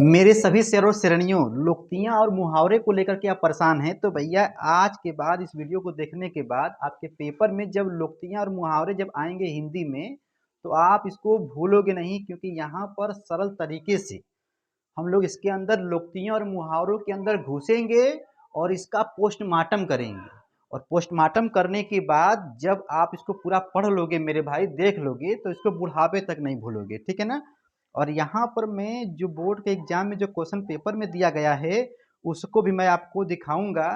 मेरे सभी शेर और शेरनियों, लोकतियाँ और मुहावरे को लेकर के आप परेशान हैं तो भैया आज के बाद इस वीडियो को देखने के बाद आपके पेपर में जब लोकतियाँ और मुहावरे जब आएंगे हिंदी में तो आप इसको भूलोगे नहीं, क्योंकि यहाँ पर सरल तरीके से हम लोग इसके अंदर लोकतियों और मुहावरों के अंदर घुसेंगे और इसका पोस्टमार्टम करेंगे। और पोस्टमार्टम करने के बाद जब आप इसको पूरा पढ़ लोगे मेरे भाई, देख लोगे, तो इसको बुढ़ापे तक नहीं भूलोगे, ठीक है ना। और यहाँ पर मैं जो बोर्ड के एग्जाम में जो क्वेश्चन पेपर में दिया गया है उसको भी मैं आपको दिखाऊंगा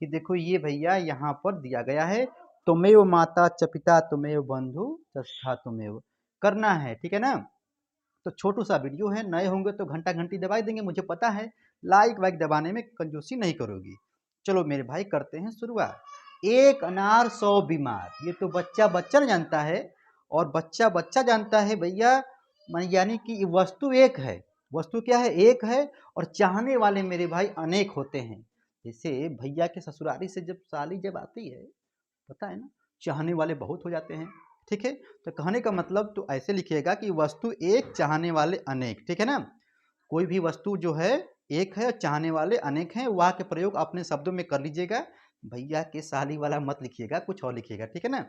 कि देखो ये भैया यहाँ पर दिया गया है, तुमेव माता च पिता तुमेव बंधु चष्टा तुमेव, करना है, ठीक है ना। तो छोटू सा वीडियो है, नए होंगे तो घंटा घंटी दबा देंगे, मुझे पता है लाइक वाइक दबाने में कंजूसी नहीं करोगी। चलो मेरे भाई करते हैं शुरुआत। एक अनार 100 बीमार, ये तो बच्चा बच्चा न जानता है, और बच्चा बच्चा जानता है भैया, यानी कि वस्तु एक है। वस्तु क्या है? एक है। और चाहने वाले मेरे भाई अनेक होते हैं। जैसे भैया के ससुराली से जब साली जब आती है, पता है ना, चाहने वाले बहुत हो जाते हैं, ठीक है। तो कहने का मतलब तो ऐसे लिखिएगा कि वस्तु एक चाहने वाले अनेक, ठीक है ना। कोई भी वस्तु जो है एक है और चाहने वाले अनेक हैं, वह के प्रयोग अपने शब्दों में कर लीजिएगा। भैया के साली वाला मत लिखिएगा, कुछ और लिखिएगा, ठीक है ना।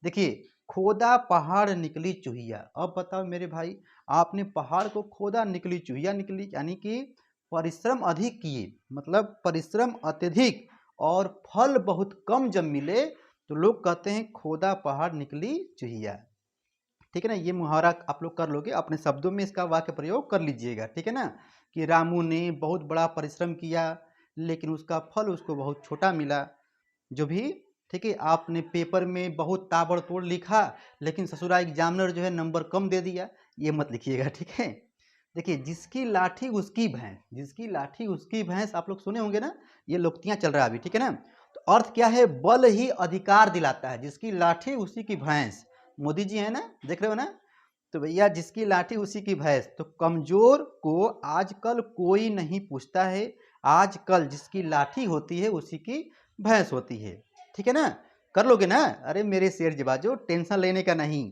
देखिए, खोदा पहाड़ निकली चूहिया। अब बताओ मेरे भाई, आपने पहाड़ को खोदा, निकली चूहिया निकली, यानी कि परिश्रम अधिक किए, मतलब परिश्रम अत्यधिक और फल बहुत कम जब मिले तो लोग कहते हैं खोदा पहाड़ निकली चूहिया, ठीक है ना। ये मुहावरा आप लोग कर लोगे, अपने शब्दों में इसका वाक्य प्रयोग कर लीजिएगा, ठीक है ना। कि रामू ने बहुत बड़ा परिश्रम किया लेकिन उसका फल उसको बहुत छोटा मिला, जो भी, ठीक है। आपने पेपर में बहुत ताबड़तोड़ लिखा लेकिन ससुरा एग्जामिनर जो है नंबर कम दे दिया, ये मत लिखिएगा, ठीक है। देखिए, जिसकी लाठी उसकी भैंस, जिसकी लाठी उसकी भैंस, आप लोग सुने होंगे ना, ये लोकतियाँ चल रहा है अभी, ठीक है ना। तो अर्थ क्या है? बल ही अधिकार दिलाता है, जिसकी लाठी उसी की भैंस। मोदी जी है ना, देख रहे हो ना। तो भैया जिसकी लाठी उसी की भैंस, तो कमजोर को आजकल कोई नहीं पूछता है, आजकल जिसकी लाठी होती है उसी की भैंस होती है, ठीक है ना। कर लोगे ना? अरे मेरे शेर जबाजो, टेंशन लेने का नहीं,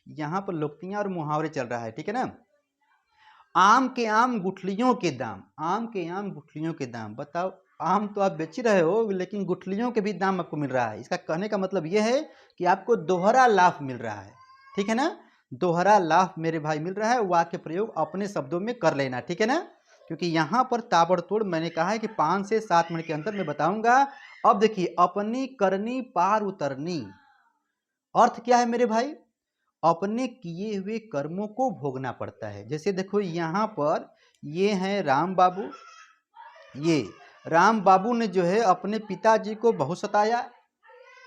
यहाँ पर लोकतियाँ और मुहावरे चल रहा है, ठीक है ना। आम के आम गुठलियों के दाम, आम के आम गुठलियों के दाम, बताओ, आम तो आप बेच ही रहे हो लेकिन गुठलियों के भी दाम आपको मिल रहा है। इसका कहने का मतलब यह है कि आपको दोहरा लाभ मिल रहा है, ठीक है ना। दोहरा लाभ मेरे भाई मिल रहा है, वाक्य प्रयोग अपने शब्दों में कर लेना, ठीक है ना। क्योंकि यहाँ पर ताबड़तोड़ मैंने कहा है कि 5 से 7 मिनट के अंदर मैं बताऊंगा। अब देखिए, अपनी करनी पार उतरनी, अर्थ क्या है मेरे भाई? अपने किए हुए कर्मों को भोगना पड़ता है। जैसे देखो यहाँ पर ये हैं राम बाबू, ये राम बाबू ने जो है अपने पिताजी को बहुत सताया,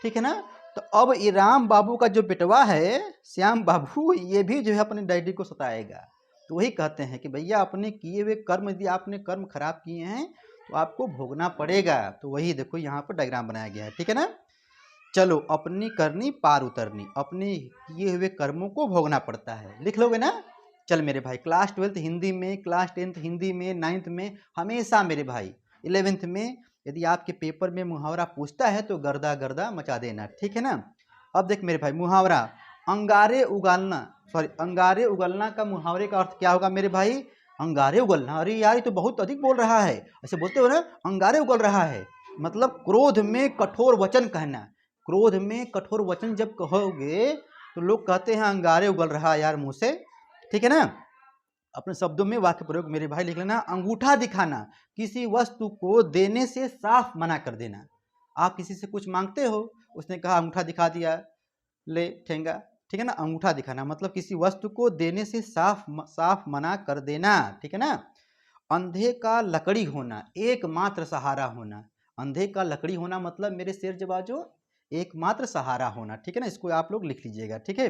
ठीक है ना। तो अब ये राम बाबू का जो बेटवा है श्याम बाबू, ये भी जो है अपने डैडी को सताएगा। तो वही कहते हैं कि भैया अपने किए हुए कर्म, यदि आपने कर्म खराब किए हैं तो आपको भोगना पड़ेगा। तो वही देखो यहाँ पर डायग्राम बनाया गया है, ठीक है ना। चलो, अपनी करनी पार उतरनी, अपने किए हुए कर्मों को भोगना पड़ता है, लिख लोगे ना। चल मेरे भाई, क्लास 12th हिंदी में, क्लास 10th हिंदी में, 9th में, हमेशा मेरे भाई 11th में यदि आपके पेपर में मुहावरा पूछता है तो गर्दा गर्दा मचा देना, ठीक है ना। अब देख मेरे भाई, मुहावरा अंगारे उगालना, सॉरी, अंगारे उगलना का मुहावरे का अर्थ क्या होगा मेरे भाई? अंगारे उगलना, अरे यार ये तो बहुत अधिक बोल रहा है, ऐसे बोलते हो ना, अंगारे उगल रहा है, मतलब क्रोध में कठोर वचन कहना। क्रोध में कठोर वचन जब कहोगे तो लोग कहते हैं अंगारे उगल रहा है यार मुंह से, ठीक है ना। अपने शब्दों में वाक्य प्रयोग मेरे भाई लिख लेना। अंगूठा दिखाना, किसी वस्तु को देने से साफ मना कर देना। आप किसी से कुछ मांगते हो, उसने कहा अंगूठा दिखा दिया, ले ठेंगा, ठीक है ना। अंगूठा दिखाना मतलब किसी वस्तु को देने से साफ मना कर देना, ठीक है ना। अंधे का लकड़ी होना, एकमात्र सहारा होना, अंधे का लकड़ी होना मतलब मेरे शेर जबाजो एकमात्र सहारा होना, ठीक है ना। इसको आप लोग लिख लीजिएगा, ठीक है।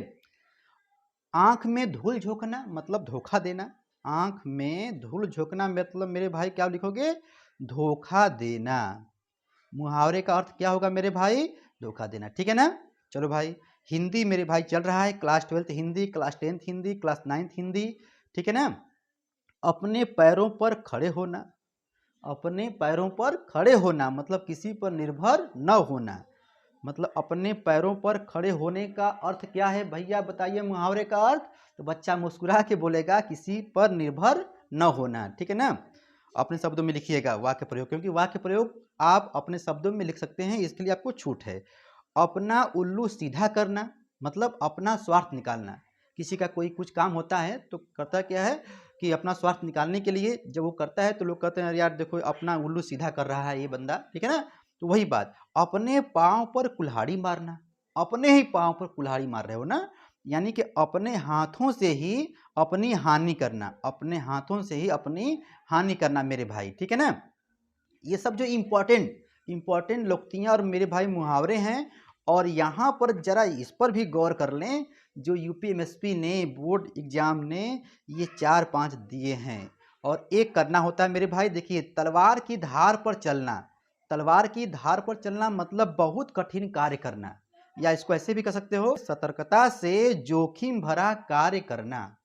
आंख में धूल झोंकना मतलब धोखा देना, आंख में धूल झोंकना मतलब मेरे भाई क्या लिखोगे? धोखा देना। मुहावरे का अर्थ क्या होगा मेरे भाई? धोखा देना, ठीक है ना। चलो भाई, हिंदी मेरे भाई चल रहा है, class 12th Hindi, class 10th Hindi, class 9th Hindi, ठीक है ना। अपने पैरों पर खड़े होना, अपने पैरों पर खड़े होना मतलब किसी पर निर्भर न होना, मतलब अपने पैरों पर खड़े होने का अर्थ क्या है भैया बताइए मुहावरे का अर्थ? तो बच्चा मुस्कुरा के बोलेगा किसी पर निर्भर न होना, ठीक है ना। अपने शब्दों में लिखिएगा वाक्य प्रयोग, क्योंकि वाक्य प्रयोग आप अपने शब्दों में लिख सकते हैं, इसके लिए आपको छूट है। अपना उल्लू सीधा करना मतलब अपना स्वार्थ निकालना। किसी का कोई कुछ काम होता है तो करता क्या है कि अपना स्वार्थ निकालने के लिए जब वो करता है तो लोग कहते हैं, यार देखो अपना उल्लू सीधा कर रहा है ये बंदा, ठीक है ना। तो वही बात, अपने पाँव पर कुल्हाड़ी मारना, अपने ही पाँव पर कुल्हाड़ी मार रहे हो ना, यानी कि अपने हाथों से ही अपनी हानि करना, अपने हाथों से ही अपनी हानि करना मेरे भाई, ठीक है ना। ये सब जो इम्पोर्टेंट लोकोक्तियाँ और मेरे भाई मुहावरे हैं, और यहाँ पर जरा इस पर भी गौर कर लें, जो यूपीएमएसपी ने बोर्ड एग्जाम ने ये 4-5 दिए हैं। और एक करना होता है मेरे भाई, देखिए तलवार की धार पर चलना, तलवार की धार पर चलना मतलब बहुत कठिन कार्य करना, या इसको ऐसे भी कह सकते हो सतर्कता से जोखिम भरा कार्य करना,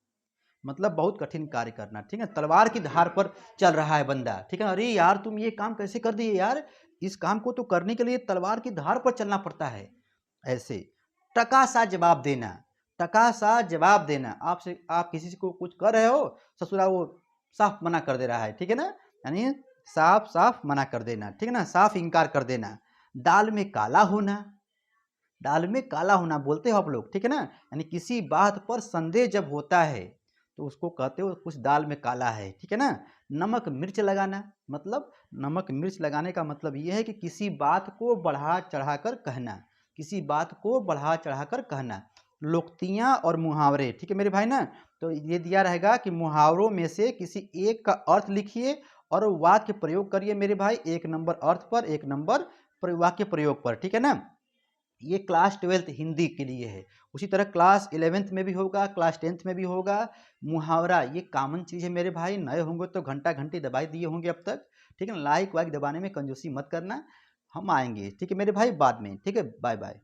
मतलब बहुत कठिन कार्य करना, ठीक है। तलवार की धार पर चल रहा है बंदा, ठीक है, अरे यार तुम ये काम कैसे कर दिए यार, इस काम को तो करने के लिए तलवार की धार पर चलना पड़ता है, ऐसे। टका सा जवाब देना, टका सा जवाब देना, आपसे आप किसी को कुछ कर रहे हो, ससुरा वो साफ मना कर दे रहा है, ठीक है ना, यानी साफ साफ मना कर देना, ठीक है ना, साफ इनकार कर देना। दाल में काला होना, दाल में काला होना बोलते हो आप लोग, ठीक है ना, यानी किसी बात पर संदेह जब होता है तो उसको कहते हो कुछ दाल में काला है, ठीक है ना। नमक मिर्च लगाना मतलब, नमक मिर्च लगाने का मतलब ये है कि किसी बात को बढ़ा चढ़ाकर कहना, किसी बात को बढ़ा चढ़ाकर कहना। लोकोक्तियाँ और मुहावरे, ठीक है मेरे भाई ना, तो ये दिया रहेगा कि मुहावरों में से किसी एक का अर्थ लिखिए और वाक्य प्रयोग करिए मेरे भाई, 1 नंबर अर्थ पर, 1 नंबर वाक्य प्रयोग पर, ठीक है ना। ये क्लास 12th हिंदी के लिए है, उसी तरह क्लास 11th में भी होगा, क्लास 10th में भी होगा। मुहावरा ये कॉमन चीज़ है मेरे भाई, नए होंगे तो घंटा घंटी दबाई दिए होंगे अब तक, ठीक है ना। लाइक वाइक दबाने में कंजूसी मत करना, हम आएंगे ठीक है मेरे भाई बाद में, ठीक है, बाय बाय।